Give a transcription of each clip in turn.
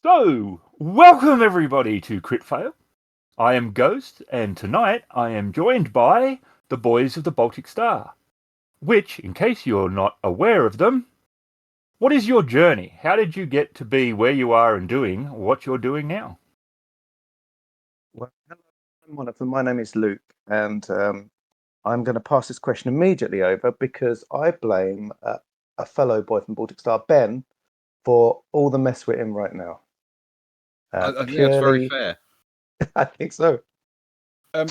So, welcome everybody to Crit Fail. I am Ghost, and tonight I am joined by the boys of the Baltic Star. Which, in case you're not aware of them, what is your journey? How did you get to be where you are and doing what you're doing now? Well, hello, one of them. My name is Luke, and I'm going to pass this question immediately over because I blame a fellow boy from Baltic Star, Ben, for all the mess we're in right now. I think that's very fair. I think so. I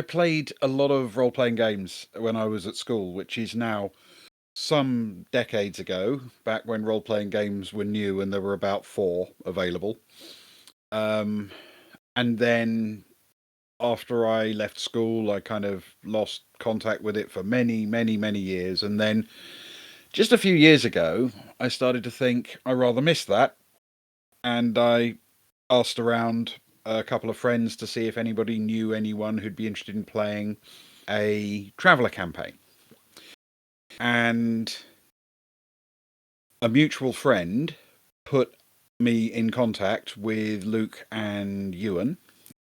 played a lot of role-playing games when I was at school, which is now some decades ago, back when role-playing games were new and there were about 4 available. And then after I left school, I kind of lost contact with it for many, many, many years. And then just a few years ago, I started to think I rather missed that. And I asked around a couple of friends to see if anybody knew anyone who'd be interested in playing a Traveller campaign. And a mutual friend put me in contact with Luke and Ewan,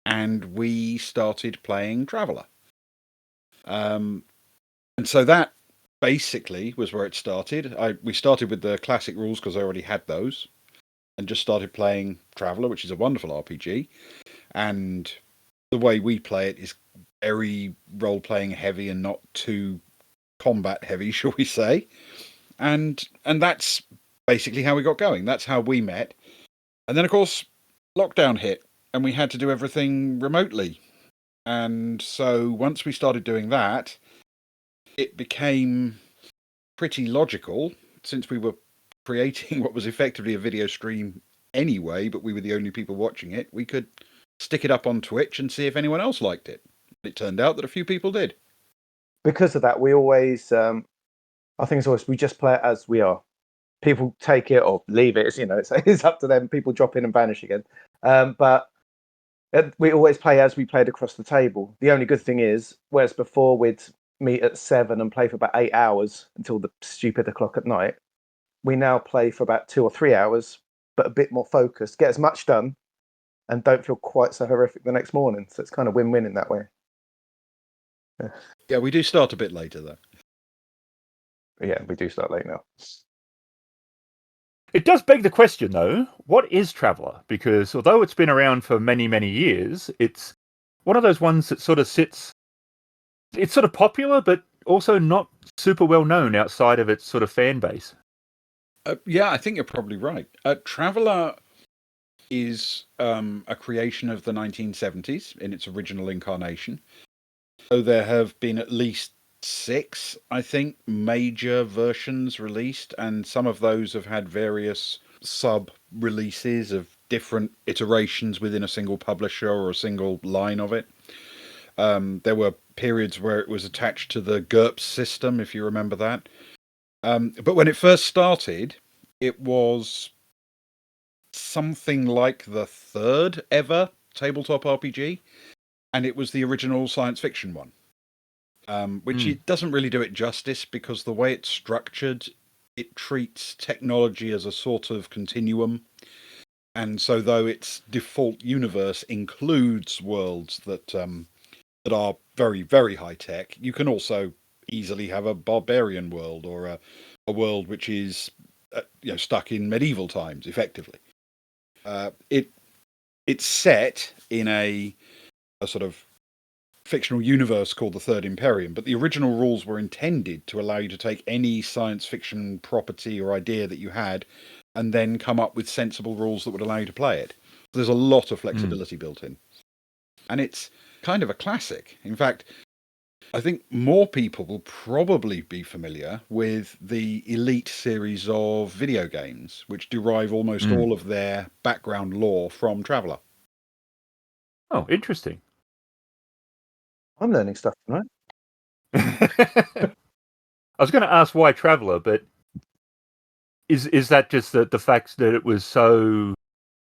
and we started playing Traveller. And so that basically was where it started. We started with the classic rules because I already had those, and just started playing Traveller, which is a wonderful RPG. And the way we play it is very role-playing heavy and not too combat heavy, shall we say. And that's basically how we got going. That's how we met. And then, of course, lockdown hit, and we had to do everything remotely. And so once we started doing that, it became pretty logical, since we were creating what was effectively a video stream anyway, but we were the only people watching it, we could stick it up on Twitch and see if anyone else liked it. It turned out that a few people did. Because of that, we always, I think it's always, we just play it as we are. People take it or leave it. It's up to them. People drop in and vanish again. But we always play as we played across the table. The only good thing is, whereas before we'd meet at 7 and play for about 8 hours until the stupid o'clock at night, we now play for about 2 or 3 hours, but a bit more focused, get as much done, and don't feel quite so horrific the next morning. So it's kind of win-win in that way. Yeah, we do start a bit later, though. Yeah, we do start late now. It does beg the question, though, what is Traveller? Because although it's been around for many, many years, it's one of those ones that sort of sits... It's sort of popular, but also not super well known outside of its sort of fan base. Yeah, I think you're probably right. Traveller is a creation of the 1970s in its original incarnation. So there have been at least 6, I think, major versions released, and some of those have had various sub-releases of different iterations within a single publisher or a single line of it. There were periods where it was attached to the GURPS system, if you remember that. But when it first started, it was something like the 3rd ever tabletop RPG, and it was the original science fiction one. Which it doesn't really do it justice, because the way it's structured, it treats technology as a sort of continuum. And so though its default universe includes worlds that are very, very high tech, you can also easily have a barbarian world or a world which is stuck in medieval times, effectively. It's set in a sort of fictional universe called the Third Imperium, but the original rules were intended to allow you to take any science fiction property or idea that you had and then come up with sensible rules that would allow you to play it. There's a lot of flexibility built in. And it's kind of a classic. In fact, I think more people will probably be familiar with the Elite series of video games, which derive almost all of their background lore from Traveller. Oh, interesting. I'm learning stuff tonight. I was going to ask why Traveller, but is that just the fact that it was so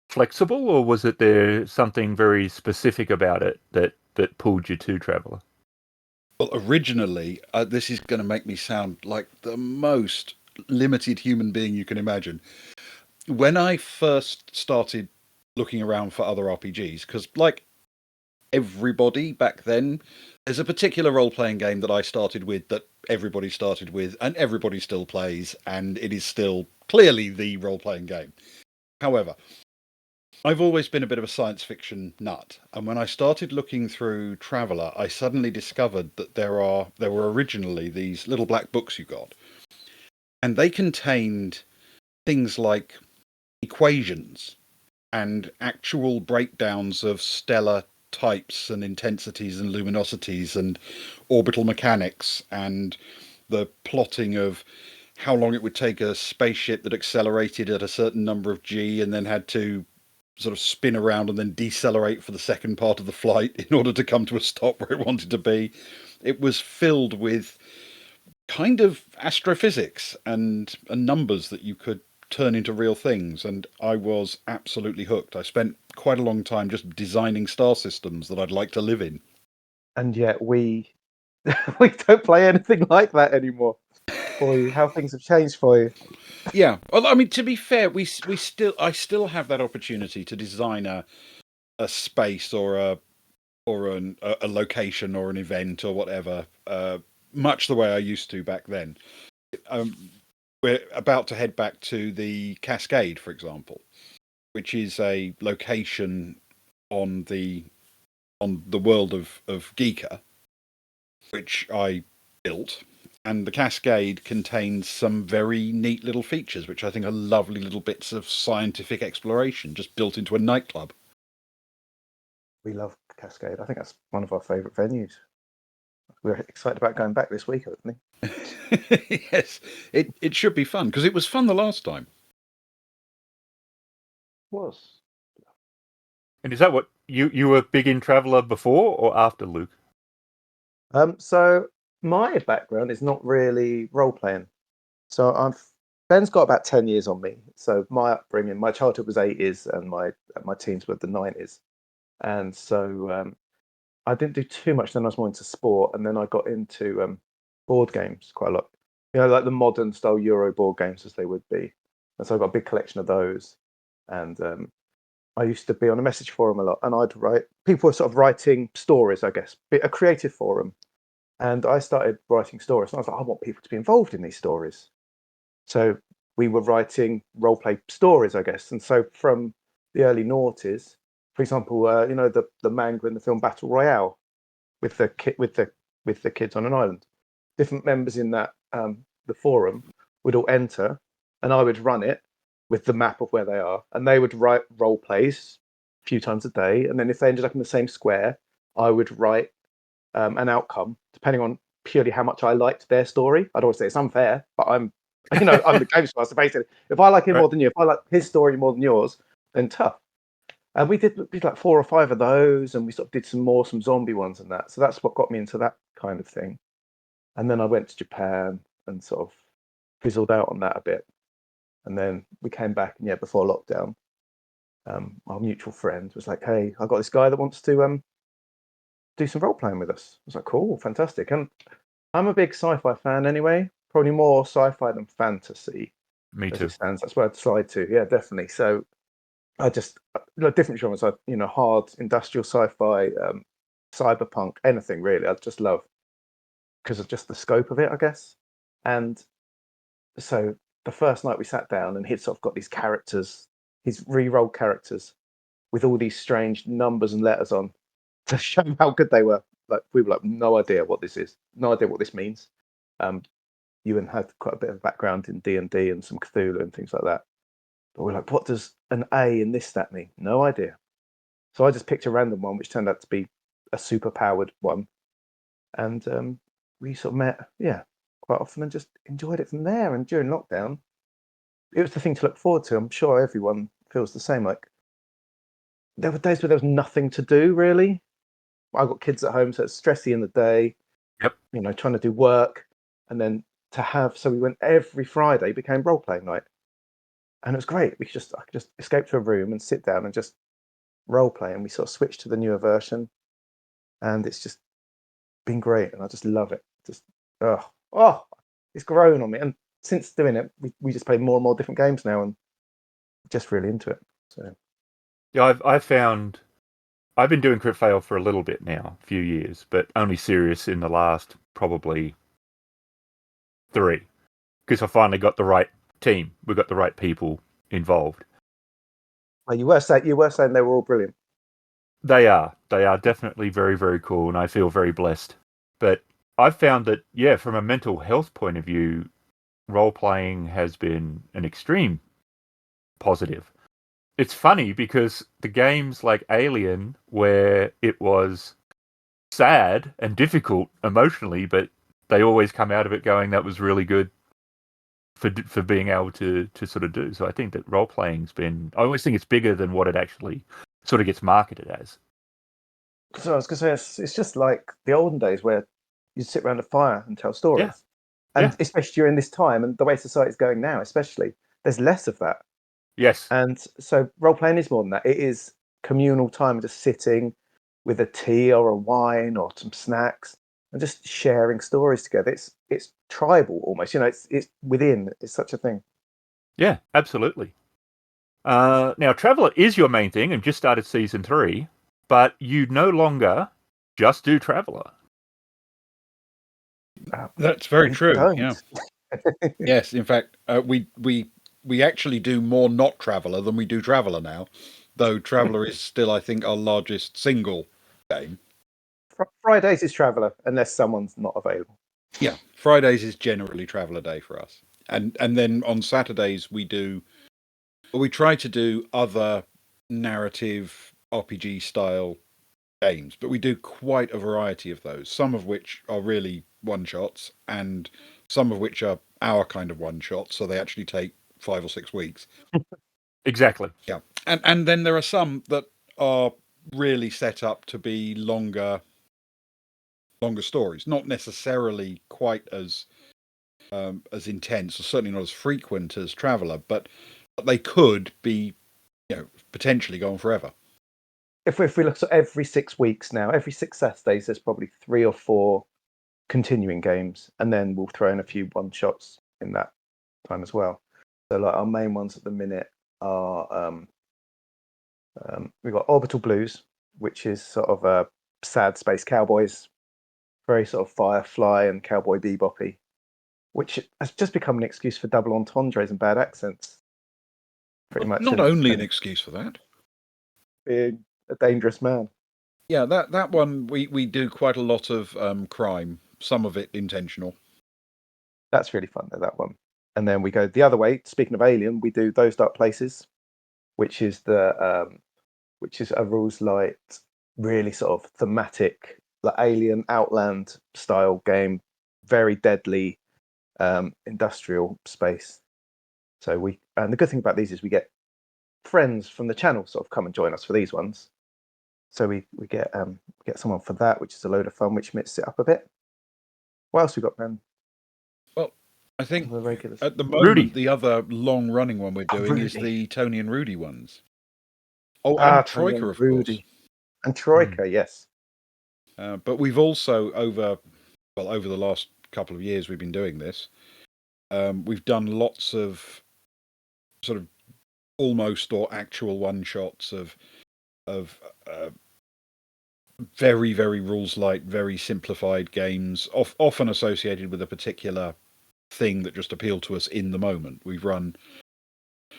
flexible, or was it there something very specific about it that pulled you to Traveller? Well, originally, this is going to make me sound like the most limited human being you can imagine. When I first started looking around for other RPGs, because like everybody back then, there's a particular role-playing game that I started with that everybody started with, and everybody still plays, and it is still clearly the role-playing game. However, I've always been a bit of a science fiction nut, and when I started looking through Traveller, I suddenly discovered that there were originally these little black books you got, and they contained things like equations and actual breakdowns of stellar types and intensities and luminosities and orbital mechanics and the plotting of how long it would take a spaceship that accelerated at a certain number of g and then had to sort of spin around and then decelerate for the second part of the flight in order to come to a stop where it wanted to be. It was filled with kind of astrophysics and numbers that you could turn into real things, and I was absolutely hooked. I spent quite a long time just designing star systems that I'd like to live in. And yet we we don't play anything like that anymore. Boy, how things have changed for you. Yeah, well, I mean, to be fair, I still have that opportunity to design a space or a location or an event or whatever, much the way I used to back then. We're about to head back to the Cascade, for example, which is a location on the world of Geeka, which I built. And the Cascade contains some very neat little features, which I think are lovely little bits of scientific exploration just built into a nightclub. We love Cascade. I think that's one of our favourite venues. We're excited about going back this week, I think. Yes, it should be fun, because it was fun the last time. Was. And is that what you were big in Traveller before or after, Luke? So my background is not really role playing. So Ben's got about 10 years on me. So my upbringing, my childhood was 80s and my teens were the 90s. And so I didn't do too much. Then I was more into sport, and then I got into board games quite a lot. You know, like the modern style Euro board games as they would be. And so I got a big collection of those. And I used to be on a message forum a lot, and I'd write. People were sort of writing stories, I guess, a creative forum. And I started writing stories, and I was like, I want people to be involved in these stories. So we were writing role play stories, I guess. And so from the early noughties, for example, you know, the manga in the film Battle Royale with the kids on an island. Different members in that the forum would all enter, and I would run it with the map of where they are, and they would write role plays a few times a day. And then if they ended up in the same square, I would write an outcome depending on purely how much I liked their story. I'd always say it's unfair, but I'm the games master. Basically, if I like him more than you, if I like his story more than yours, then tough. And we did like 4 or 5 of those, and we sort of did some zombie ones and that. So that's what got me into that kind of thing. And then I went to Japan and sort of fizzled out on that a bit. And then we came back, and before lockdown, our mutual friend was like, "Hey, I got this guy that wants to do some role playing with us." I was like, "Cool, fantastic." And I'm a big sci-fi fan anyway, probably more sci-fi than fantasy. Me As too. it stands, that's where I'd slide to. Yeah, definitely. So I just different genres, hard industrial sci-fi, cyberpunk, anything really. I just love because of just the scope of it, I guess. And so the first night we sat down, and he'd sort of got these characters, his re-rolled characters, with all these strange numbers and letters on to show how good they were. Like we were like, no idea what this is, no idea what this means. Ewan had quite a bit of background in D&D and some Cthulhu and things like that. But we're like, what does an A in this stat mean? No idea. So I just picked a random one, which turned out to be a super powered one. And we sort of met, quite often and just enjoyed it from there. And during lockdown, it was the thing to look forward to. I'm sure everyone feels the same. Like, there were days where there was nothing to do, really. I got kids at home, so it's stressy in the day. Yep. You know, trying to do work. And then so we went every Friday, became role playing night. And it was great. I could just escape to a room and sit down and just role play. And we sort of switched to the newer version. And it's just been great. And I just love it. Just, it's grown on me. And since doing it, we just play more and more different games now, and just really into it. So Yeah, I've found I've been doing Crit Fail for a little bit now, a few years, but only serious in the last probably 3, because I finally got the right team. We got the right people involved. you were saying they were all brilliant. They are definitely very, very cool, and I feel very blessed. But I've found that, yeah, from a mental health point of view, role playing has been an extreme positive. It's funny because the games like Alien, where it was sad and difficult emotionally, but they always come out of it going, that was really good for being able to sort of do. So I think that role playing's been. I always think it's bigger than what it actually sort of gets marketed as. So I was going to say, it's just like the olden days where you sit around a fire and tell stories, and especially during this time and the way society's going now, especially there's less of that. Yes. And so role playing is more than that. It is communal time, just sitting with a tea or a wine or some snacks and just sharing stories together. It's tribal almost, it's within. It's such a thing. Yeah, absolutely. Now, Traveller is your main thing and just started season 3, but you no longer just do Traveller. That's very true. Don't. Yeah. Yes, in fact, we actually do more not Traveller than we do Traveller now, though Traveller is still, I think, our largest single game. Fridays is Traveller, unless someone's not available. Yeah, Fridays is generally Traveller Day for us, and then on Saturdays we try to do other narrative RPG style games, but we do quite a variety of those. Some of which are really one shots, and some of which are our kind of one shots, so they actually take 5 or 6 weeks. Exactly. Yeah, and then there are some that are really set up to be longer stories, not necessarily quite as intense, or certainly not as frequent as Traveller, but they could be, potentially go on forever. If we look at every 6 weeks now, every 6 Saturdays, there's probably 3 or 4 continuing games, and then we'll throw in a few one shots in that time as well. So like our main ones at the minute are we've got Orbital Blues, which is sort of a sad space cowboys, very sort of Firefly and Cowboy Beboppy, which has just become an excuse for double entendres and bad accents. Pretty much. Not only an excuse for that. Being a dangerous man. Yeah, that one we do quite a lot of crime, some of it intentional. That's really fun though, that one. And then we go the other way. Speaking of Alien, we do Those Dark Places, which is a rules light, really sort of thematic, like Alien Outland style game, very deadly industrial space. So and the good thing about these is we get friends from the channel sort of come and join us for these ones. So we get someone for that, which is a load of fun, which mixes it up a bit. What else we got, Ben? Well, I think The regulars. at the moment Rudy. the other long running one we're doing is Rudy. the Tony and Rudy ones. Oh, and Troika, of course. And Troika, yes. But we've also over the last couple of years we've been doing this. We've done lots of sort of almost or actual one shots of very, very rules light, very simplified games, often associated with a particular thing that just appealed to us in the moment. We've run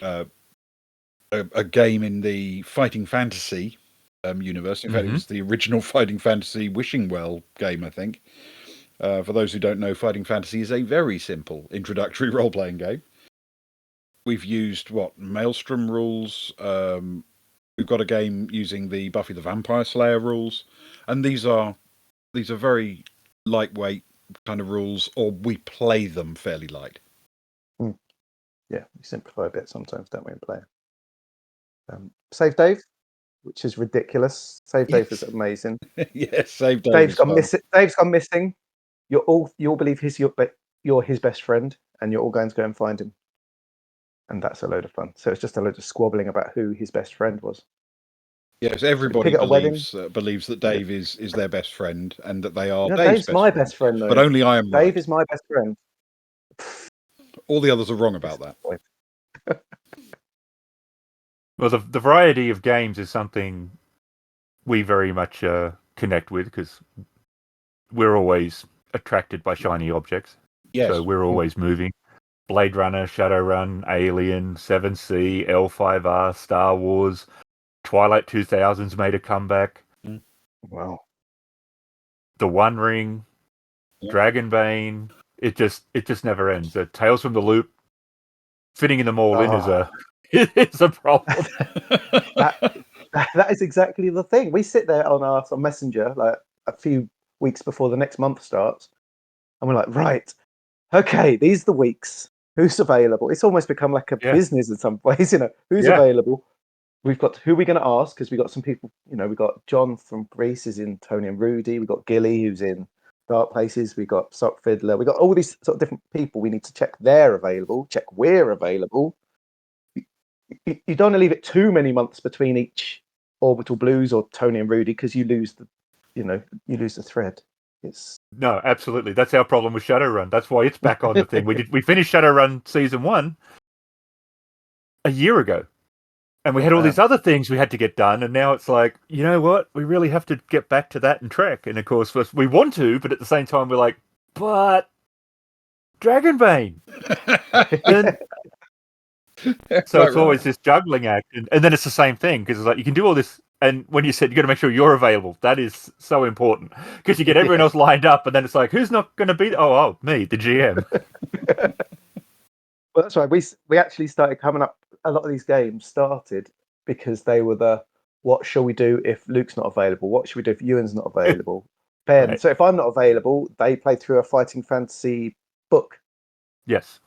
a game in the Fighting Fantasy universe. In fact, it was the original Fighting Fantasy Wishing Well game, I think. For those who don't know, Fighting Fantasy is a very simple introductory role-playing game. We've used Maelstrom rules. We've got a game using the Buffy the Vampire Slayer rules, and these are very lightweight kind of rules, or we play them fairly light. Yeah, we simplify a bit sometimes, don't we, in play? Save Dave, which is ridiculous. Save Dave is amazing. Yes, Save Dave. Dave's gone missing. Dave's gone missing. You all believe you're his best friend, and you're all going to go and find him. And that's a load of fun. So it's just a load of squabbling about who his best friend was. Yes, everybody believes that Dave is their best friend, and that they are. Dave's my best friend, though. But only I am. Dave is my best friend. All the others are wrong about that. Well, the variety of games is something we very much connect with because we're always attracted by shiny objects. Yes. So we're always moving. Blade Runner, Shadowrun, Alien, 7C, L5R, Star Wars, Twilight 2000's made a comeback. Wow. The One Ring, Yeah. Dragonbane. It just never ends. Tales from the Loop, fitting them all in is a problem. That is exactly the thing. We sit there on our Messenger like a few weeks before the next month starts, and we're like, right, okay, these are the weeks. Who's available? It's almost become like a business in some ways. Who's available? We've got who we're going to ask because we got some people. We got John from Greece is in Tony and Rudy. We got Gilly who's in Dark Places. We got Sock Fiddler. We got all these sort of different people. We need to check they're available. Check we're available. You don't want to leave it too many months between each Orbital Blues or Tony and Rudy because you lose the thread. No, absolutely. That's our problem with Shadowrun. That's why it's back on the thing. We finished Shadowrun Season 1 a year ago. And we had all these other things we had to get done. And now it's like, you know what? We really have to get back to that and track. And of course, we want to, but at the same time, we're like, but Dragonbane. So it's always this juggling act. And then it's the same thing because it's like, you can do all this. And when you said you got to make sure you're available, that is so important because you get everyone else lined up, and then it's like, who's not going to be? Oh, me, the GM. Well, that's right. We actually started coming up. A lot of these games started because they were what shall we do if Luke's not available? What should we do if Ewan's not available? Ben. Right. So if I'm not available, they play through a Fighting Fantasy book. Yes.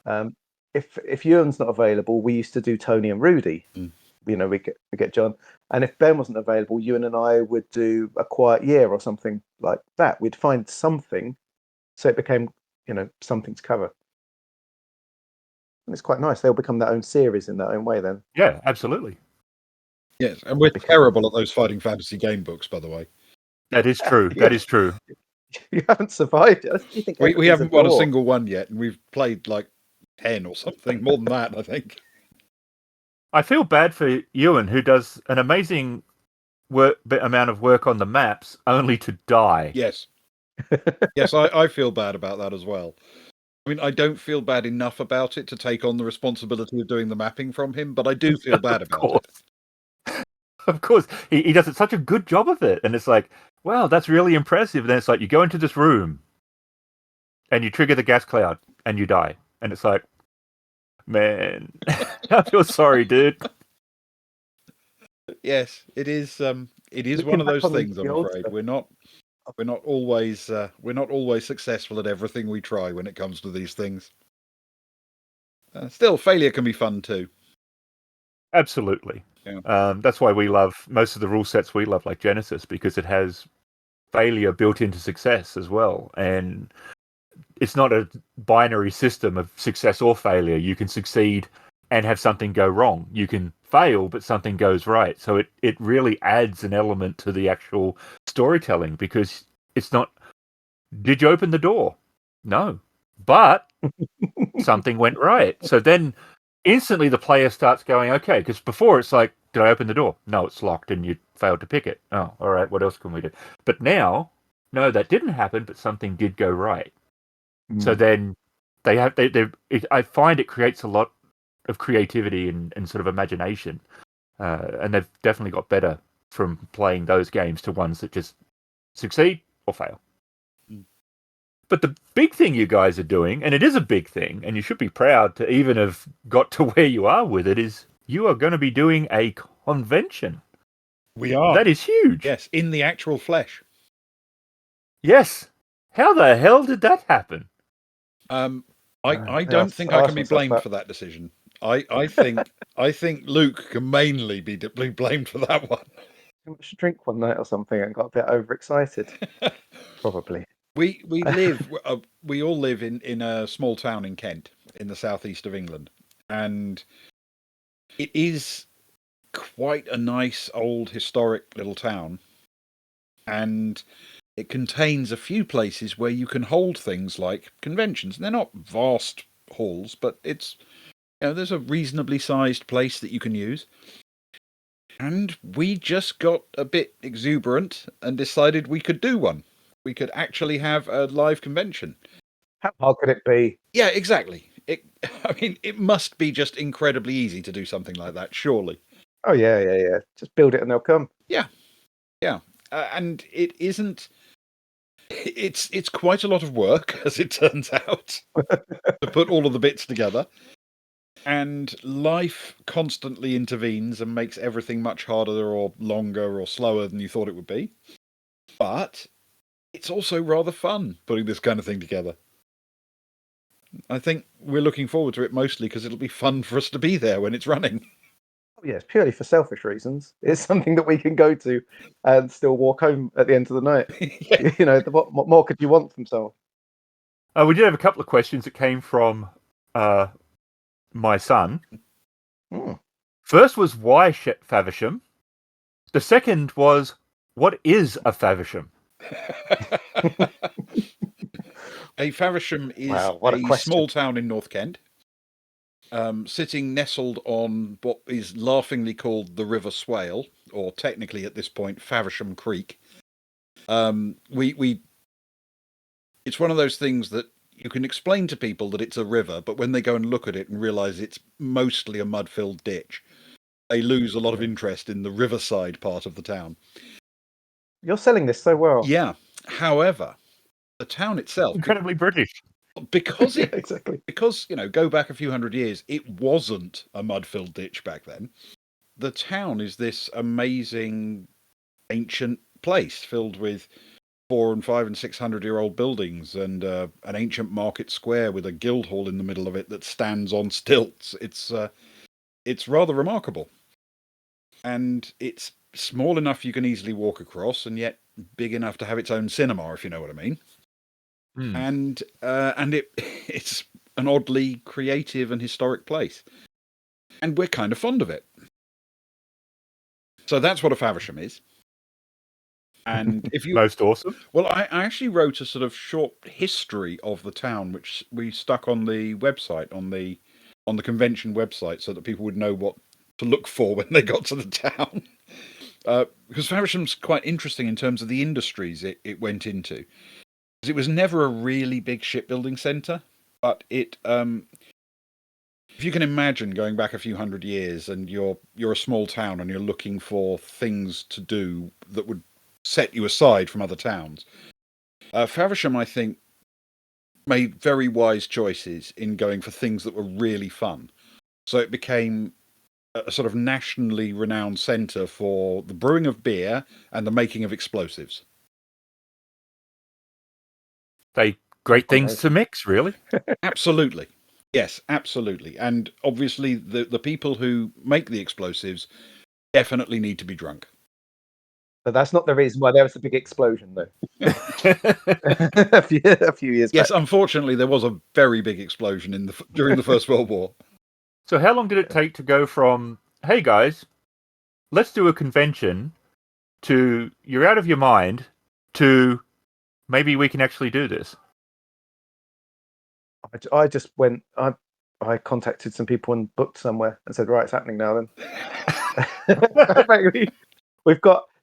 If Ewan's not available, we used to do Tony and Rudy. We get John, and if Ben wasn't available, Ewan and I would do A Quiet Year or something like that. We'd find something, so it became something to cover, and it's quite nice. They'll become their own series in their own way. Then, yeah, absolutely. Yes, and we're terrible at those Fighting Fantasy game books, by the way. That is true. That is true. You haven't survived it. You think we haven't won a single one yet, and we've played like 10 or something, more than that, I think. I feel bad for Ewan, who does an amazing amount of work on the maps, only to die. Yes. Yes, I feel bad about that as well. I mean, I don't feel bad enough about it to take on the responsibility of doing the mapping from him, but I do feel bad about it. Of course. He does such a good job of it. And it's like, wow, that's really impressive. And then it's like, you go into this room and you trigger the gas cloud and you die. And it's like, man, I feel sorry, dude. Yes, it is. It is one of those things. I'm afraid we're not always successful at everything we try when it comes to these things. Still, failure can be fun too. Absolutely. Yeah. That's why we love most of the rule sets we love, like Genesis, because it has failure built into success as well, and it's not a binary system of success or failure. You can succeed and have something go wrong. You can fail, but something goes right. So it really adds an element to the actual storytelling because it's not, did you open the door? No. But something went right. So then instantly the player starts going, okay, because before it's like, did I open the door? No, it's locked and you failed to pick it. Oh, all right, what else can we do? But now, no, that didn't happen, but something did go right. So then I find it creates a lot of creativity and sort of imagination. And they've definitely got better from playing those games to ones that just succeed or fail. But the big thing you guys are doing, and it is a big thing, and you should be proud to even have got to where you are with it, is you are going to be doing a convention. We are. That is huge. Yes, in the actual flesh. Yes. How the hell did that happen? I don't think I can be blamed for that decision. I think Luke can mainly be blamed for that one. Too much drink one night or something and got a bit overexcited. Probably. We all live in a small town in Kent, in the southeast of England, and it is quite a nice old historic little town, and it contains a few places where you can hold things like conventions. And they're not vast halls, but it's there's a reasonably sized place that you can use. And we just got a bit exuberant and decided we could do one. We could actually have a live convention. How hard could it be? Yeah, exactly. It must be just incredibly easy to do something like that, surely. Oh yeah. Just build it and they'll come. Yeah. And it isn't. It's quite a lot of work, as it turns out, to put all of the bits together. And life constantly intervenes and makes everything much harder or longer or slower than you thought it would be. But it's also rather fun putting this kind of thing together. I think we're looking forward to it mostly because it'll be fun for us to be there when it's running. Oh, yeah, it's purely for selfish reasons. It's something that we can go to and still walk home at the end of the night. Yeah. What more could you want from someone? We did have a couple of questions that came from my son. Hmm. First was why Faversham? The second was, what is a Faversham? A Faversham is Wow, what a a question. small town in North Kent, sitting nestled on what is laughingly called the River Swale, or technically at this point Faversham Creek. It's one of those things that you can explain to people that it's a river, but when they go and look at it and realise it's mostly a mud-filled ditch, they lose a lot of interest in the riverside part of the town. You're selling this so well. Yeah. However, the town itself, Incredibly British. because Yeah, exactly. because go back a few hundred years, it wasn't a mud-filled ditch back then. The town is this amazing ancient place filled with 400 and 500 and 600-year-old buildings and an ancient market square with a Guildhall in the middle of it that stands on stilts. It's rather remarkable, and it's small enough you can easily walk across, and yet big enough to have its own cinema, if you know what I mean. And it's an oddly creative and historic place, and we're kind of fond of it. So that's what a Faversham is. And if you Most awesome. Well, I actually wrote a sort of short history of the town, which we stuck on the website, on the convention website, so that people would know what to look for when they got to the town. Because Faversham's quite interesting in terms of the industries it went into. Because it was never a really big shipbuilding centre, but it, if you can imagine going back a few hundred years and you're a small town and you're looking for things to do that would set you aside from other towns, Faversham, I think, made very wise choices in going for things that were really fun. So it became a sort of nationally renowned centre for the brewing of beer and the making of explosives. They great things to mix, really. Absolutely. Yes, absolutely. And obviously the people who make the explosives definitely need to be drunk. But that's not the reason why there was a big explosion, though. a few years back. Yes, unfortunately, there was a very big explosion during the First World War. So how long did it take to go from, hey guys, let's do a convention, to you're out of your mind, to maybe we can actually do this? I just went. I contacted some people and booked somewhere and said, right, it's happening now. Then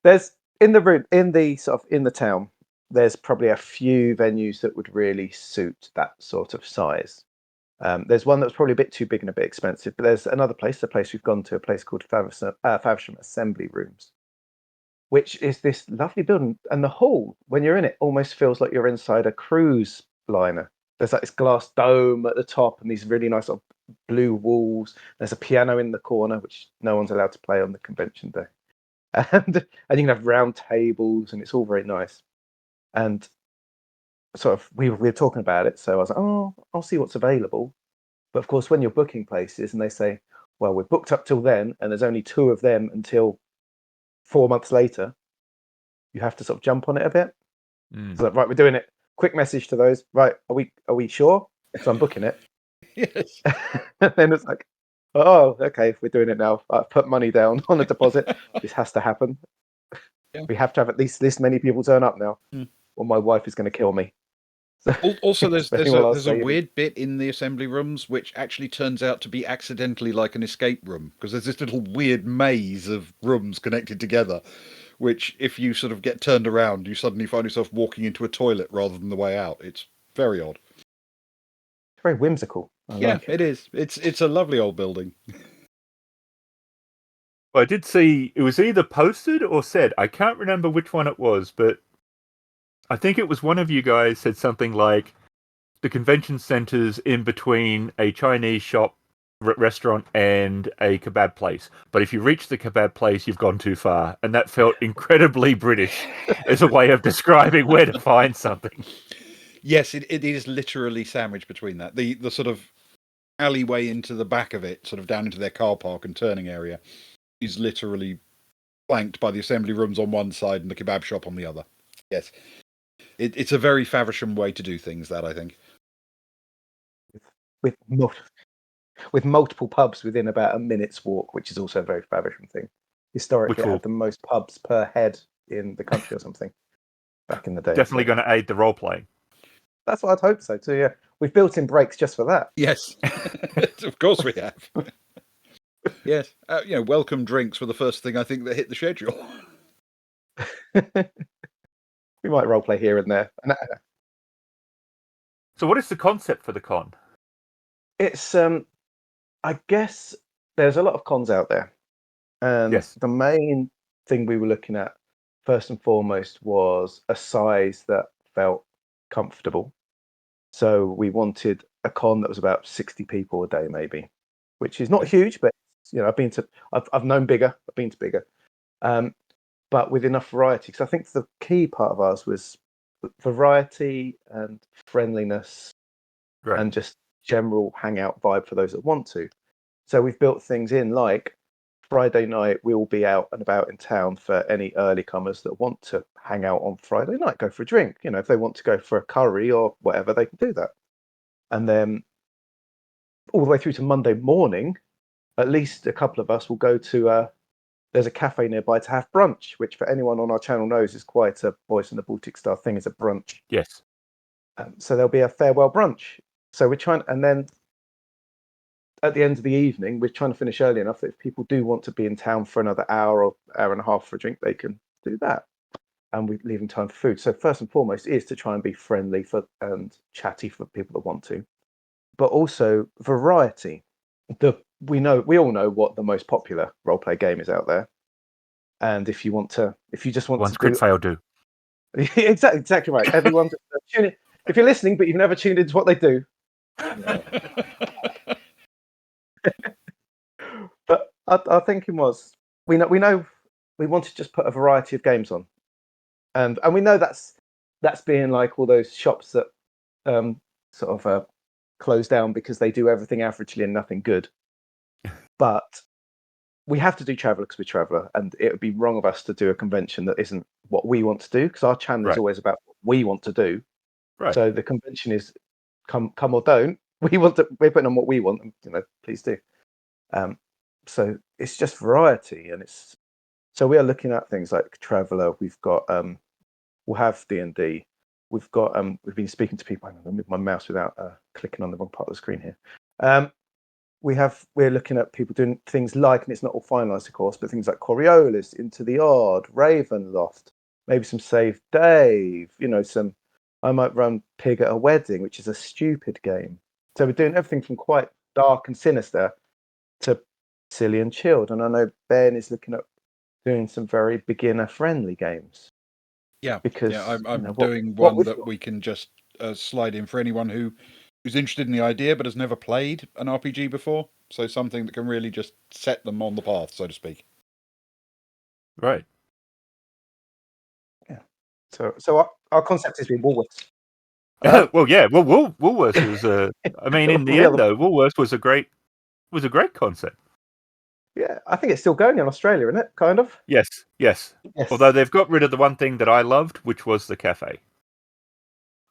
there's in the town. There's probably a few venues that would really suit that sort of size. There's one that's probably a bit too big and a bit expensive, but there's another place, a place we've gone to, a place called Faversham Assembly Rooms, which is this lovely building, and the hall, when you're in it, almost feels like you're inside a cruise liner. There's like this glass dome at the top and these really nice sort of blue walls. There's a piano in the corner, which no one's allowed to play on the convention day. And you can have round tables, and it's all very nice. And sort of we were talking about it, so I was like, oh, I'll see what's available. But of course, when you're booking places and they say, well, we're booked up till then, and there's only 2 of them until 4 months later, you have to sort of jump on it a bit. So like, right, we're doing it. Quick message to those. Right, are we sure? So I'm booking it. Yes. And then it's like, oh, okay, if we're doing it now, I've put money down on a deposit. This has to happen. Yeah. We have to have at least this many people turn up now, Mm. or my wife is going to kill me. So, Also, it's very well there's a saving. weird bit in the assembly rooms which actually turns out to be accidentally like an escape room, because there's this little weird maze of rooms connected together, which if you sort of get turned around, you suddenly find yourself walking into a toilet rather than the way out. It's very odd. It's very whimsical. I like it. It is. It's a lovely old building. I did see it was either posted or said. I can't remember which one it was, but I think it was one of you guys said something like the convention center's in between a Chinese shop, restaurant, and a kebab place. But if you reach the kebab place, you've gone too far. And that felt incredibly British as a way of describing where to find something. Yes, it is literally sandwiched between that. The sort of alleyway into the back of it, sort of down into their car park and turning area, is literally flanked by the assembly rooms on one side and the kebab shop on the other. Yes. It's a very Faversham way to do things, that I think. With with multiple pubs within about a minute's walk, which is also a very Faversham thing. Historically, it had the most pubs per head in the country or something back in the day. Definitely going to aid the role playing. That's what I'd hope so too. Yeah, we've built in breaks just for that. Yes, of course we have. Yes, welcome drinks were the first thing I think that hit the schedule. We might role play here and there. So, what is the concept for the con? It's I guess there's a lot of cons out there, and Yes. the main thing we were looking at first and foremost was a size that felt comfortable. So we wanted a con that was about 60 people a day, maybe, which is not huge, but I've known bigger, I've been to bigger, but with enough variety. Because I think the key part of ours was variety and friendliness, Right. and just general hangout vibe for those that want to. So we've built things in like Friday night, we'll be out and about in town for any early comers that want to hang out on Friday night, go for a drink. If they want to go for a curry or whatever, they can do that. And then all the way through to Monday morning, at least a couple of us will go to there's a cafe nearby to have brunch, which for anyone on our channel knows is quite a Boys in the Baltic Star thing, is a brunch. Yes. So there'll be a farewell brunch. So we're trying, and then at the end of the evening, we're trying to finish early enough that if people do want to be in town for another hour or hour and a half for a drink, they can do that. And we're leaving time for food. So first and foremost is to try and be friendly and chatty for people that want to, but also variety. We all know what the most popular roleplay game is out there, and if you just want Once to crit fail do. exactly right. Everyone tune in. If you're listening but you've never tuned into what they do. But our thinking was we know we want to just put a variety of games on, and we know that's being like all those shops that sort of close down because they do everything averagely and nothing good. But we have to do Traveller because we're Traveller, and it would be wrong of us to do a convention that isn't what we want to do, because our channel is always about what we want to do. Right. So the convention is come or don't. We're putting on what we want, and please do. So it's just variety, and so we are looking at things like Traveller. We've got we'll have D&D. We've got we've been speaking to people. I'm going to move my mouse without clicking on the wrong part of the screen here. We're looking at people doing things like, and it's not all finalised, of course, but things like Coriolis, Into the Odd, Ravenloft, maybe some Save Dave. I might run Pig at a Wedding, which is a stupid game. So we're doing everything from quite dark and sinister to silly and chilled. And I know Ben is looking at doing some very beginner-friendly games. Yeah, because I'm doing one that we can just slide in for anyone who's interested in the idea but has never played an RPG before. So something that can really just set them on the path, so to speak. Right. Yeah. So our concept has been Woolworths. Well, yeah. Well, Woolworths was. I mean, in the end, though, Woolworths was a great concept. Yeah, I think it's still going in Australia, isn't it? Kind of. Yes. Although they've got rid of the one thing that I loved, which was the cafe.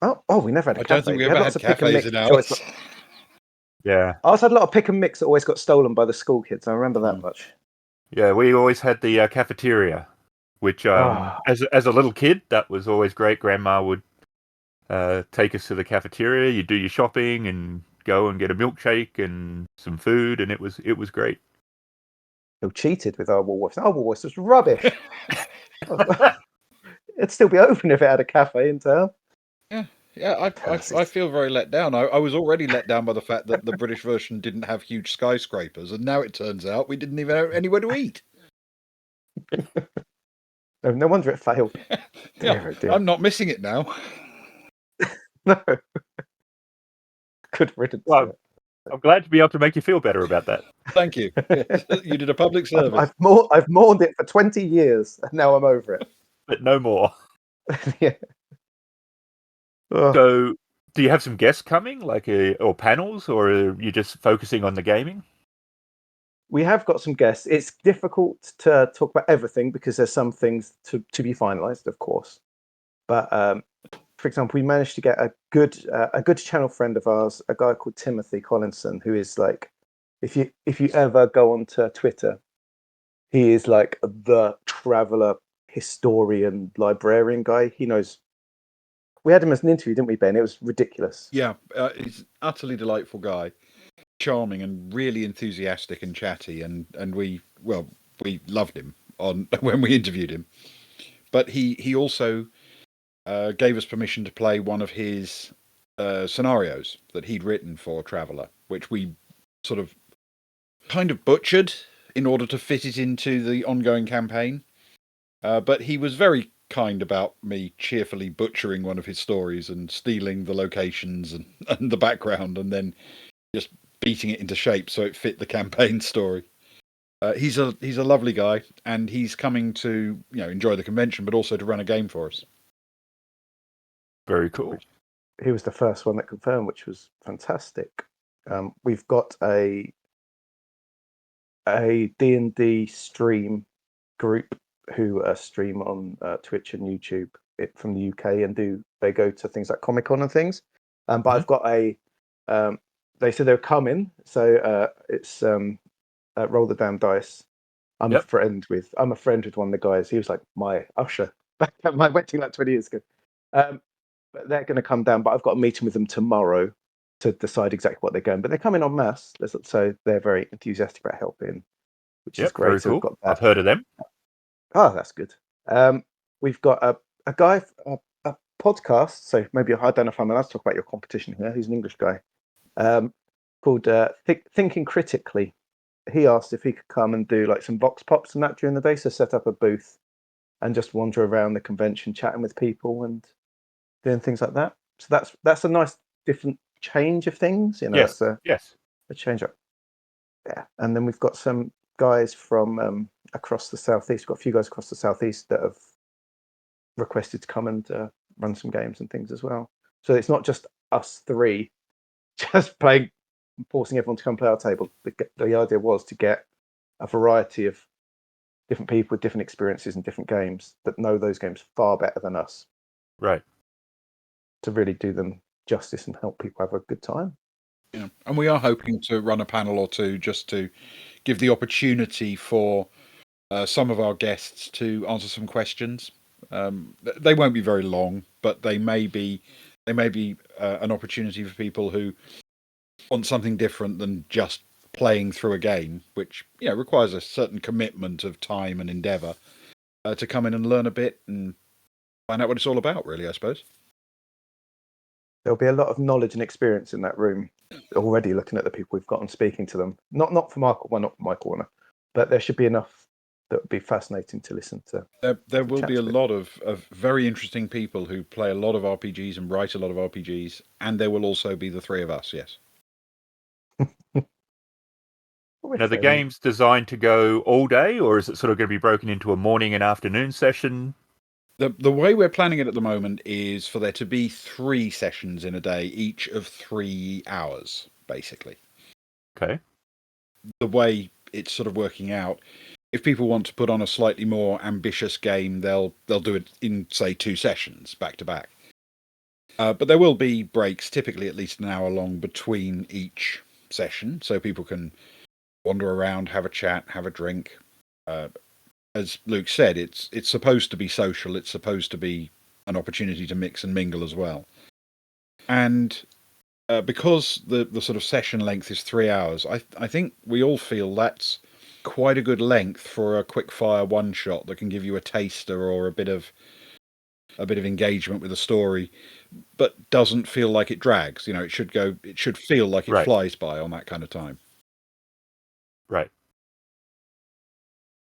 Oh, we never had a cafe. I don't think we ever had cafes in ours. Yeah. I also had a lot of pick and mix that always got stolen by the school kids. I remember that much. Yeah, we always had the cafeteria, which as a little kid, that was always great. Grandma would take us to the cafeteria. You do your shopping and go and get a milkshake and some food, and it was great. Who cheated with our Woolworths? Our Woolworths was rubbish. It'd still be open if it had a cafe in town. Yeah, I feel very let down. I was already let down by the fact that the British version didn't have huge skyscrapers, and now it turns out we didn't even have anywhere to eat. No wonder it failed. Yeah, Dear. I'm not missing it now. No. Good riddance. Well, I'm glad to be able to make you feel better about that. Thank you. You did a public service. I've mourned it for 20 years, and now I'm over it. But no more. Yeah. Oh. So, do you have some guests coming, or panels, or are you just focusing on the gaming? We have got some guests. It's difficult to talk about everything because there's some things to be finalised, of course. But for example, we managed to get a good channel friend of ours, a guy called Timothy Collinson, who is like, if you ever go onto Twitter, he is like the traveller, historian, librarian guy. He knows. We had him as an interview, didn't we, Ben? It was ridiculous. Yeah, he's an utterly delightful guy, charming and really enthusiastic and chatty, and we loved him when we interviewed him. But he also gave us permission to play one of his scenarios that he'd written for Traveller, which we sort of kind of butchered in order to fit it into the ongoing campaign. But he was very kind about me cheerfully butchering one of his stories and stealing the locations and the background, and then just beating it into shape so it fit the campaign story. He's a lovely guy, and he's coming to enjoy the convention, but also to run a game for us. Very cool. He was the first one that confirmed, which was fantastic. We've got a D&D stream group who stream on Twitch and YouTube from the UK, and they go to things like Comic-Con and things. But I've got they said they're coming, so it's Roll the Damn Dice. I'm a friend with one of the guys. He was like my usher back at my wedding like 20 years ago. But they're going to come down, but I've got a meeting with them tomorrow to decide exactly what they're going. But they're coming en masse, so they're very enthusiastic about helping, which is great. Very so cool. we've got that. I've heard of them. Oh, that's good. We've got a guy, a podcast. So maybe I don't know if I'm allowed to talk about your competition here. He's an English guy called Thinking Critically. He asked if he could come and do like some vox pops and that during the day. So set up a booth and just wander around the convention, chatting with people and doing things like that. So that's a nice different change of things. Yes. Yes. A change up. Yeah. And then we've got some guys from across the southeast. We've got a few guys across the southeast that have requested to come and run some games and things as well. So it's not just us three just playing, forcing everyone to come play our table. The idea was to get a variety of different people with different experiences and different games that know those games far better than us. Right. To really do them justice and help people have a good time. Yeah. And we are hoping to run a panel or two just to give the opportunity for some of our guests to answer some questions. They won't be very long, but they may be an opportunity for people who want something different than just playing through a game, which requires a certain commitment of time and endeavour, to come in and learn a bit and find out what it's all about, really, I suppose. There'll be a lot of knowledge and experience in that room already, looking at the people we've got and speaking to them. Not for Michael, well, not for my corner, but there should be enough that would be fascinating to listen to. There will be a lot of very interesting people who play a lot of RPGs and write a lot of RPGs, and there will also be the three of us, yes. Now, the game's designed to go all day, or is it sort of going to be broken into a morning and afternoon session? The way we're planning it at the moment is for there to be 3 sessions in a day, each of 3 hours, basically. Okay. The way it's sort of working out, if people want to put on a slightly more ambitious game, they'll do it in, say, 2 sessions back to back. But there will be breaks, typically at least an hour long, between each session, so people can wander around, have a chat, have a drink. As Luke said, it's supposed to be social. It's supposed to be an opportunity to mix and mingle as well. And because the sort of session length is 3 hours, I think we all feel that's quite a good length for a quick fire one shot that can give you a taster or a bit of engagement with the story, but doesn't feel like it drags. It should feel like it Right. flies by on that kind of time. Right.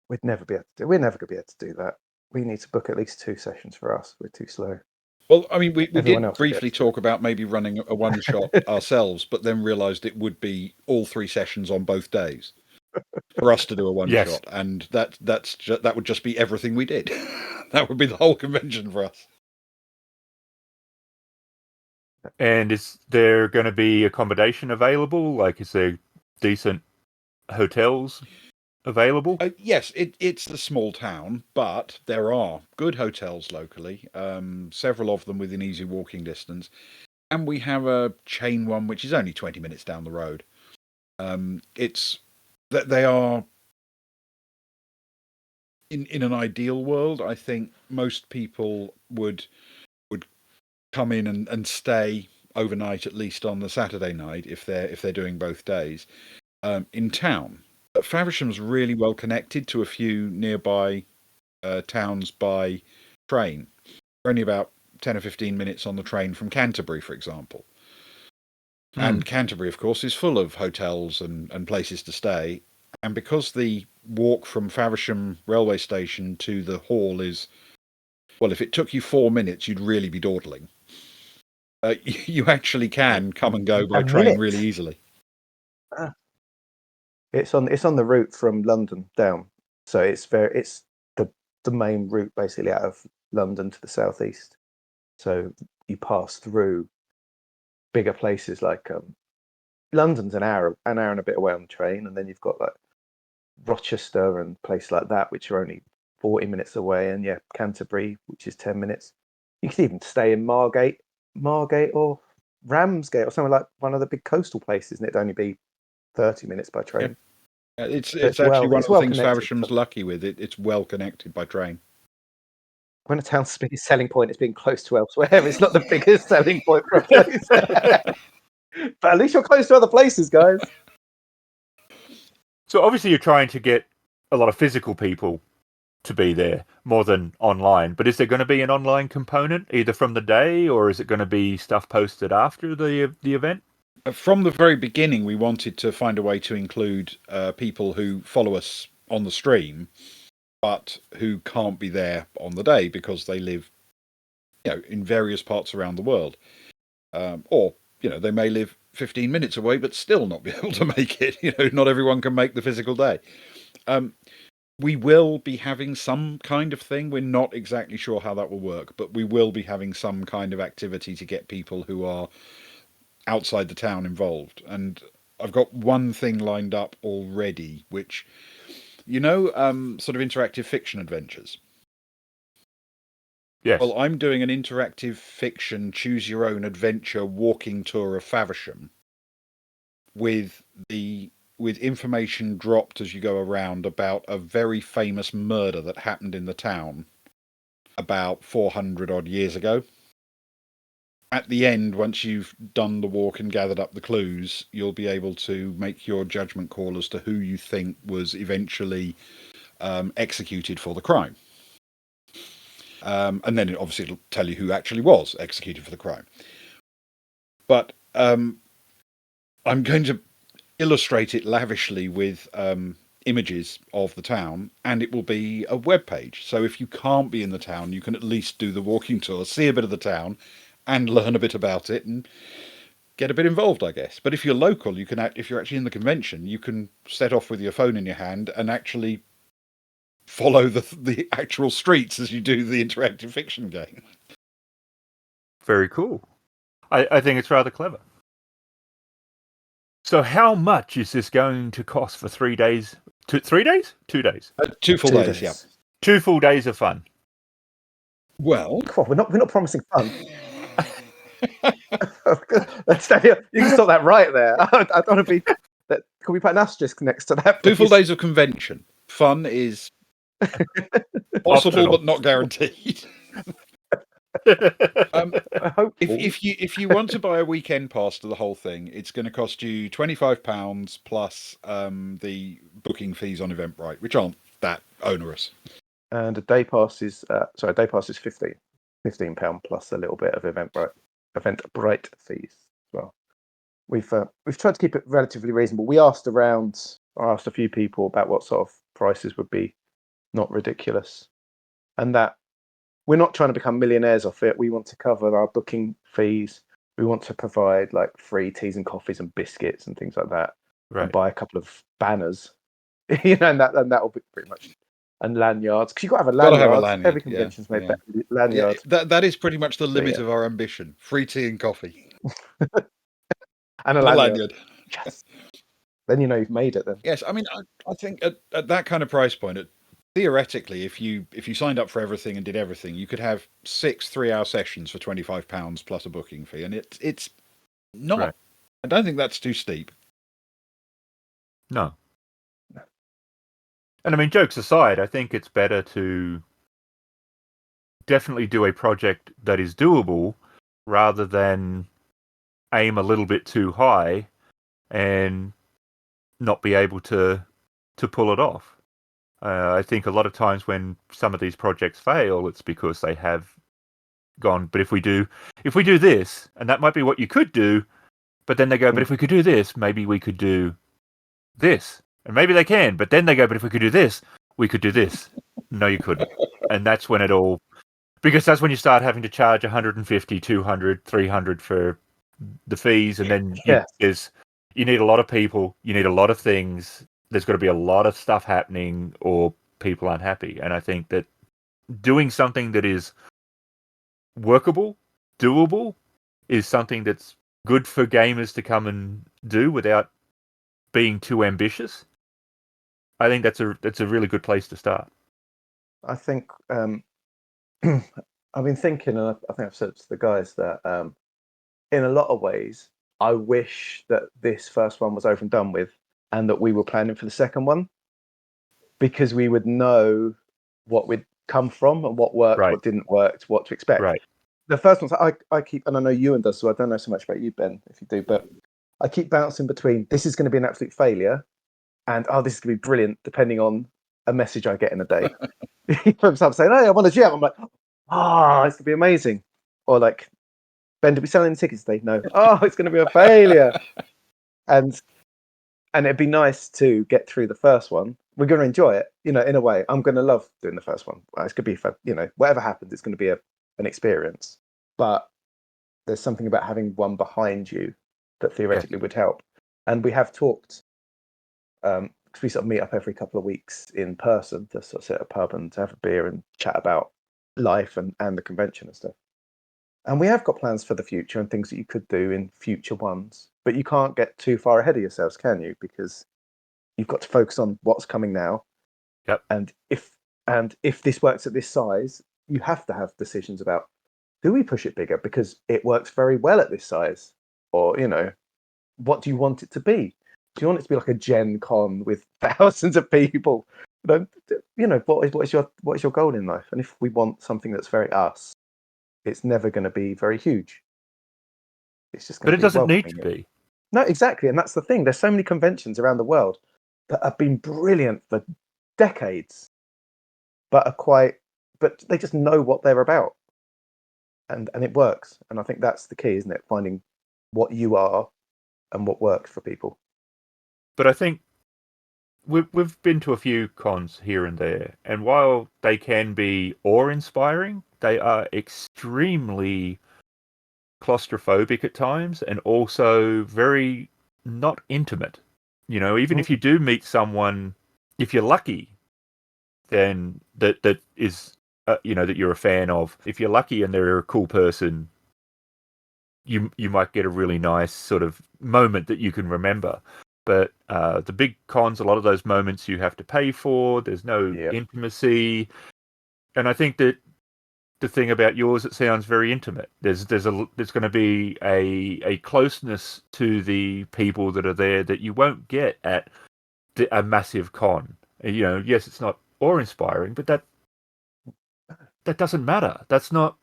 We're never going to be able to do that. We need to book at least 2 sessions for us. We're too slow. Well, I mean, we Everyone did else will be briefly able to do talk about maybe running a one shot ourselves, but then realised it would be all 3 sessions on both days for us to do a one Yes. shot, and that would just be everything we did. That would be the whole convention for us. And is there going to be accommodation available? Like, is there decent hotels available? Yes, it's a small town, but there are good hotels locally, several of them within easy walking distance. And we have a chain one, which is only 20 minutes down the road. It's that they are, in an ideal world, I think most people would come in and stay overnight, at least on the Saturday night, if they're doing both days, in town. But Faversham's really well connected to a few nearby towns by train. We're only about 10 or 15 minutes on the train from Canterbury, for example. And Canterbury, of course, is full of hotels and places to stay. And because the walk from Faversham railway station to the hall is, well, if it took you 4 minutes, you'd really be dawdling. You actually can come and go by train really easily. It's on the route from London down, so it's the main route basically out of London to the southeast. So you pass through bigger places like London's an hour and a bit away on the train, and then you've got like Rochester and places like that which are only 40 minutes away, and Canterbury, which is 10 minutes. You could even stay in Margate or Ramsgate or something like one of the big coastal places, and it'd only be 30 minutes by train. Yeah. It's actually one of the things Faversham's lucky with. It's well connected by train. When a town's biggest selling point is being close to elsewhere, it's not the biggest selling point for a place. But at least you're close to other places, guys. So obviously you're trying to get a lot of physical people to be there more than online. But is there going to be an online component either from the day, or is it going to be stuff posted after the event? From the very beginning, we wanted to find a way to include people who follow us on the stream, but who can't be there on the day because they live, in various parts around the world, or they may live 15 minutes away but still not be able to make it. Not everyone can make the physical day. We will be having some kind of thing. We're not exactly sure how that will work, but we will be having some kind of activity to get people who are outside the town involved. And I've got one thing lined up already, which, sort of interactive fiction adventures. Yes. Well, I'm doing an interactive fiction choose your own adventure walking tour of Faversham with information dropped as you go around about a very famous murder that happened in the town about 400 odd years ago. At the end, once you've done the walk and gathered up the clues, you'll be able to make your judgment call as to who you think was eventually executed for the crime. And then obviously it'll tell you who actually was executed for the crime. But I'm going to illustrate it lavishly with images of the town, and it will be a web page. So if you can't be in the town, you can at least do the walking tour, see a bit of the town, and learn a bit about it, and get a bit involved, I guess. But if you're local, you can if you're actually in the convention, you can set off with your phone in your hand and actually follow the actual streets as you do the interactive fiction game. Very cool. I think it's rather clever. So how much is this going to cost for 3 days? 3 days? 2 days? 2 full days, yeah. 2 full days of fun. Well, we're not promising fun. You can stop that right there. I don't want to be. Can we put an asterisk next to that? 2 full days of convention. Fun is possible but not guaranteed. If you want to buy a weekend pass to the whole thing, it's going to cost you £25 plus the booking fees on Eventbrite, which aren't that onerous. And a day pass is £15 plus a little bit of Eventbrite fees as well. We've tried to keep it relatively reasonable. I asked a few people about what sort of prices would be not ridiculous, and that we're not trying to become millionaires off it. We want to cover our booking fees. We want to provide like free teas and coffees and biscuits and things like that, and buy a couple of banners, and that'll be pretty much. And lanyards, because you've got to have a lanyard. Have a lanyard. Every convention's made that lanyard. Yeah, that is pretty much the limit of our ambition. Free tea and coffee. And a lanyard. Yes. Then you've made it then. Yes, I mean, I think at that kind of price point, theoretically, if you signed up for everything and did everything, you could have 6 3-hour sessions for £25 plus a booking fee, and it's not. Right. I don't think that's too steep. No. And I mean, jokes aside, I think it's better to definitely do a project that is doable rather than aim a little bit too high and not be able to pull it off. I think a lot of times when some of these projects fail, it's because they have gone, but if we do this, and that might be what you could do, but then they go, but if we could do this, maybe we could do this. And maybe they can, but then they go, but if we could do this, we could do this. No, you couldn't. And that's when because that's when you start having to charge 150, 200, 300 for the fees. And then you need a lot of people, you need a lot of things. There's got to be a lot of stuff happening or people aren't happy. And I think that doing something that is workable, doable, is something that's good for gamers to come and do without being too ambitious. I think that's a really good place to start. I think I've been thinking, and I think I've said to the guys that in a lot of ways, I wish that this first one was over and done with, and that we were planning for the second one, because we would know what we'd come from and what worked, what didn't work, what to expect. Right. The first one's I keep, and I know Ewan does, so I don't know so much about you, Ben, if you do, but I keep bouncing between this is going to be an absolute failure and this is going to be brilliant, depending on a message I get in a day. From someone saying, "Hey, I want a gem," I'm like, it's going to be amazing. Or like, "Ben, did we sell any tickets today?" No. It's going to be a failure. And it'd be nice to get through the first one. We're going to enjoy it, in a way. I'm going to love doing the first one. It's going to be fun. Whatever happens, it's going to be an experience. But there's something about having one behind you that theoretically would help. And we have talked, because we sort of meet up every couple of weeks in person to sort of sit at a pub and to have a beer and chat about life and the convention and stuff. And we have got plans for the future and things that you could do in future ones. But you can't get too far ahead of yourselves, can you? Because you've got to focus on what's coming now. Yep. And if this works at this size, you have to have decisions about, do we push it bigger because it works very well at this size? Or, what do you want it to be? Do you want it to be like a Gen Con with thousands of people? What is your goal in life? And if we want something that's very us, it's never going to be very huge. It's just going but it doesn't need to be. No, exactly. And that's the thing. There's so many conventions around the world that have been brilliant for decades, but they just know what they're about. And it works. And I think that's the key, isn't it? Finding what you are and what works for people. But I think we've been to a few cons here and there, and while they can be awe-inspiring, they are extremely claustrophobic at times, and also very not intimate. Even if you do meet someone, if you're lucky, then that is that you're a fan of. If you're lucky and they're a cool person, you might get a really nice sort of moment that you can remember. But the big cons, a lot of those moments you have to pay for. There's no intimacy, and I think that the thing about yours, it sounds very intimate. There's going to be a closeness to the people that are there that you won't get at a massive con. Yes, it's not awe-inspiring, but that doesn't matter. That's not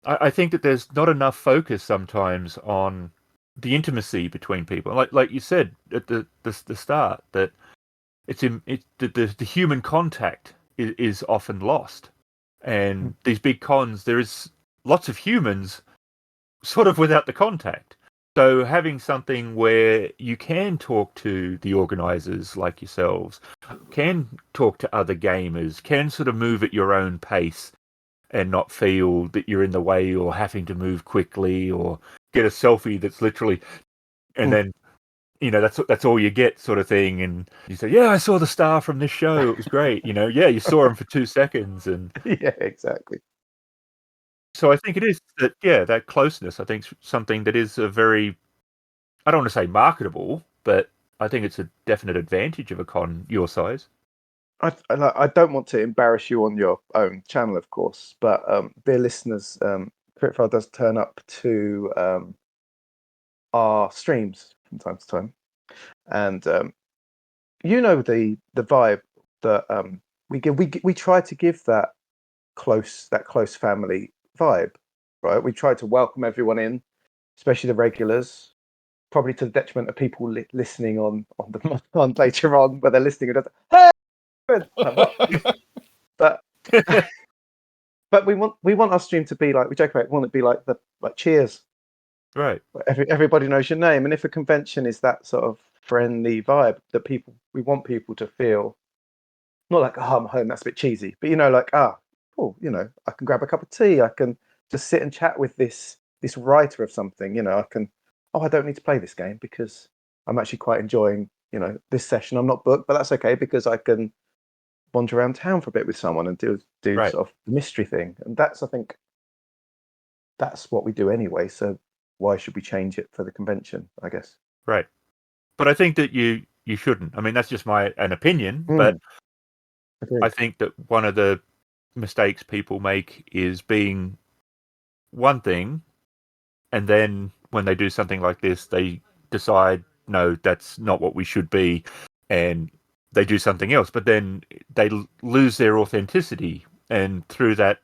I think that there's not enough focus sometimes on the intimacy between people. Like you said at the start, that the human contact is often lost. And these big cons, there is lots of humans sort of without the contact. So having something where you can talk to the organisers like yourselves, can talk to other gamers, can sort of move at your own pace and not feel that you're in the way or having to move quickly or get a selfie that's literally, and then, that's all you get sort of thing. And you say, yeah, I saw the star from this show. It was great. Yeah, you saw him for 2 seconds. And Yeah, exactly. so I think it is that, yeah, that closeness, I think, is something that is a very, I don't want to say marketable, but I think it's a definite advantage of a con your size. I don't want to embarrass you on your own channel, of course, but dear listeners, Critfile does turn up to our streams from time to time, and the vibe that we give. We try to give that close family vibe, right? We try to welcome everyone in, especially the regulars. Probably to the detriment of people listening on the on later on, where they're listening and hey, but but we want our stream to be like, we joke about it, we want it to be like Cheers, Right. everybody knows your name. And if a convention is that sort of friendly vibe, that we want people to feel not like, oh, I'm home, that's a bit cheesy, but like, cool, I can grab a cup of tea, I can just sit and chat with this writer of something, I can, I don't need to play this game because I'm actually quite enjoying this session. I'm not booked, but that's okay because I can wander around town for a bit with someone and do Right. sort of the mystery thing. And that's, I think, that's what we do anyway. So why should we change it for the convention, I guess? Right. But I think that you shouldn't. I mean, that's just an opinion, but Agreed. I think that one of the mistakes people make is being one thing, and then when they do something like this, they decide, no, that's not what we should be, and they do something else. But then they lose their authenticity, and through that,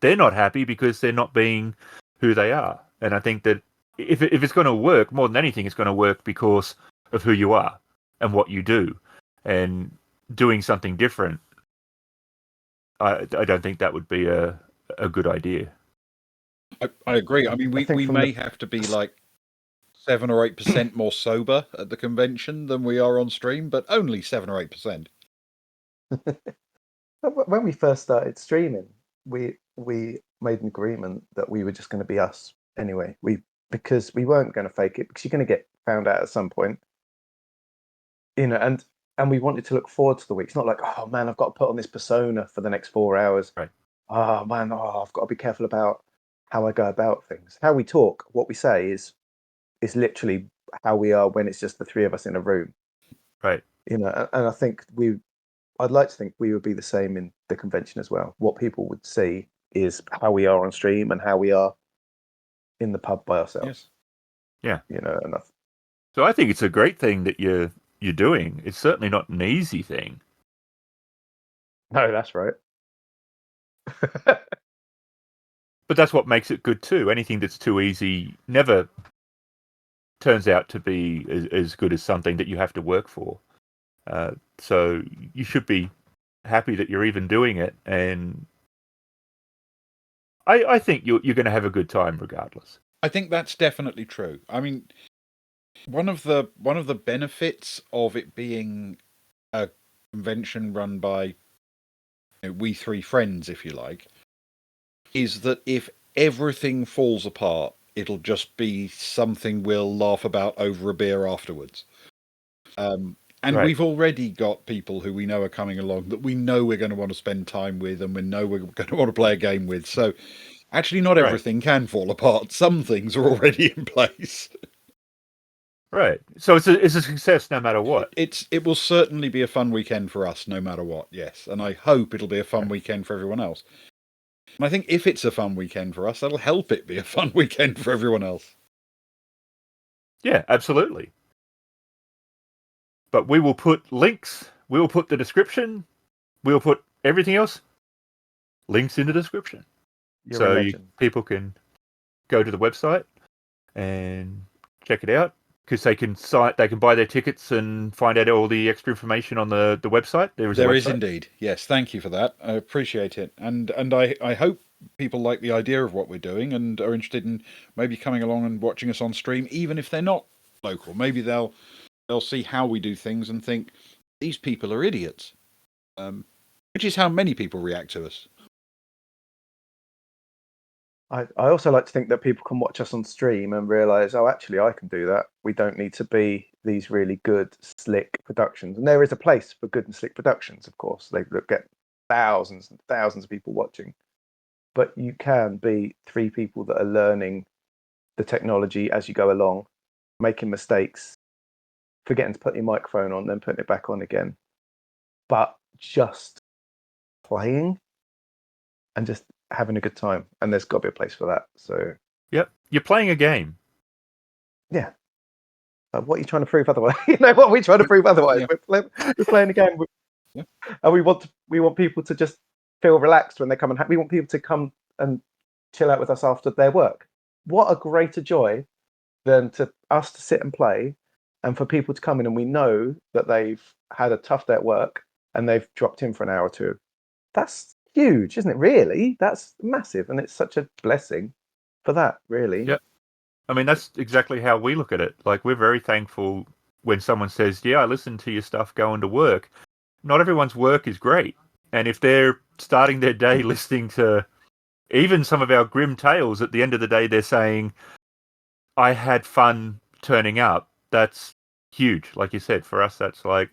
they're not happy because they're not being who they are. And I think that if it's going to work, more than anything, it's going to work because of who you are and what you do. And doing something different, I don't think that would be a good idea. I agree. I mean, we may have to be like 7 or 8% more sober at the convention than we are on stream, but only 7 or 8%. When we first started streaming, we made an agreement that we were just going to be us anyway. Because we weren't going to fake it, because you're going to get found out at some point, and we wanted to look forward to the week. It's not like, oh man, I've got to put on this persona for the next 4 hours. Right. Oh man, I've got to be careful about how I go about things. How we talk, what we say is literally how we are when it's just the three of us in a room. Right. And I think I'd like to think we would be the same in the convention as well. What people would see is how we are on stream and how we are in the pub by ourselves. Yes. Yeah. So I think it's a great thing that you're doing. It's certainly not an easy thing. No, that's right. But that's what makes it good too. Anything that's too easy never turns out to be as good as something that you have to work for. So you should be happy that you're even doing it, and I think you're going to have a good time regardless. I think that's definitely true. I mean, one of the benefits of it being a convention run by we three friends, if you like, is that if everything falls apart, it'll just be something we'll laugh about over a beer afterwards. And Right. we've already got people who we know are coming along that we know we're going to want to spend time with, and we know we're going to want to play a game with. So actually, not everything can fall apart. Some things are already in place. Right. So it's a success no matter what. It will certainly be a fun weekend for us, no matter what. Yes, and I hope it'll be a fun weekend for everyone else. And I think if it's a fun weekend for us, that'll help it be a fun weekend for everyone else. Yeah, absolutely. But we will put links. We will put the description. We will put everything else. Links in the description. You're a legend. people can go to the website and check it out, because they can buy their tickets and find out all the extra information on the website. There is indeed. Yes, thank you for that. I appreciate it, and I hope people like the idea of what we're doing and are interested in maybe coming along and watching us on stream, even if they're not local. Maybe they'll see how we do things and think these people are idiots, which is how many people react to us. I also like to think that people can watch us on stream and realize, oh, actually, I can do that. We don't need to be these really good, slick productions. And there is a place for good and slick productions, of course. They get thousands and thousands of people watching. But you can be 3 people that are learning the technology as you go along, making mistakes, forgetting to put your microphone on, then putting it back on again. But just playing and just having a good time, and there's got to be a place for that. So Yep, you're playing a game. Yeah, what are you trying to prove otherwise? What are we trying to prove otherwise? Yeah. We're playing a game, and we want people to just feel relaxed when they come, and we want people to come and chill out with us after their work. What a greater joy than us to sit and play, and for people to come in and we know that they've had a tough day at work and they've dropped in for an hour or two. That's huge, isn't it? Really, that's massive, and it's such a blessing for that. Really. Yep. I mean, that's exactly how we look at it. Like, we're very thankful when someone says, "Yeah, I listen to your stuff going to work." Not everyone's work is great, and if they're starting their day listening to even some of our grim tales, at the end of the day, they're saying, "I had fun turning up." That's huge. Like you said, for us, that's like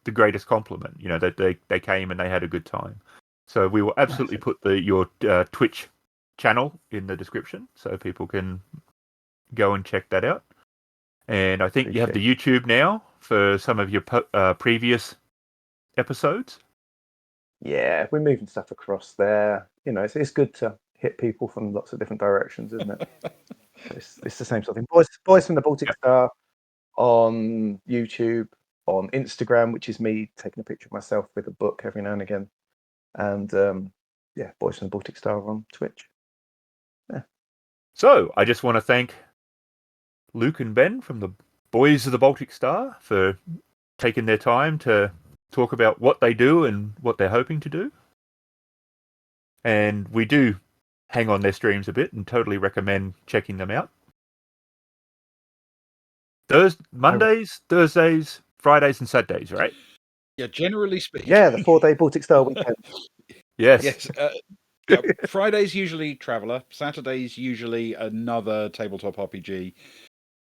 the greatest compliment. That they came and they had a good time. So we will absolutely put your Twitch channel in the description so people can go and check that out. And I think you have the YouTube now for some of your previous episodes. Yeah, we're moving stuff across there. It's good to hit people from lots of different directions, isn't it? It's the same sort of thing. Boys from the Baltic Star on YouTube, on Instagram, which is me taking a picture of myself with a book every now and again. And Boys from the Baltic Star on Twitch. Yeah. So I just want to thank Luke and Ben from the Boys of the Baltic Star for taking their time to talk about what they do and what they're hoping to do. And we do hang on their streams a bit and totally recommend checking them out. Mondays, Thursdays, Fridays, and Saturdays, right? Yeah, generally speaking. Yeah, the 4-day Baltic Star weekend. Yes. Friday's usually Traveller. Saturday's usually another tabletop RPG.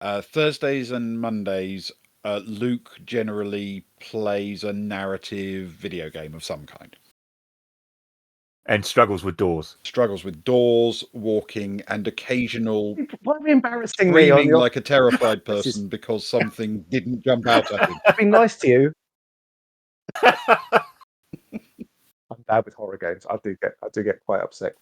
Thursdays and Mondays, Luke generally plays a narrative video game of some kind. And struggles with doors. Walking, and occasional Why are we embarrassing screaming me like a terrified person because something didn't jump out at him. I've been nice to you. I'm bad with horror games. I do get quite upset.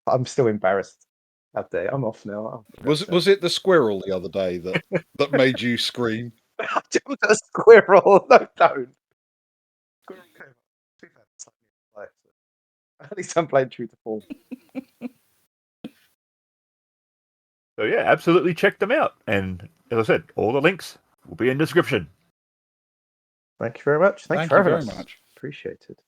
I'm still embarrassed that day. I'm off now. Was it the squirrel the other day that made you scream? I jumped at a squirrel. No, don't. Squirrel came up. At least I'm playing true to form. So yeah, absolutely check them out. And as I said, all the links will be in the description. Thank you very much. Thanks for having us. Much. Appreciate it.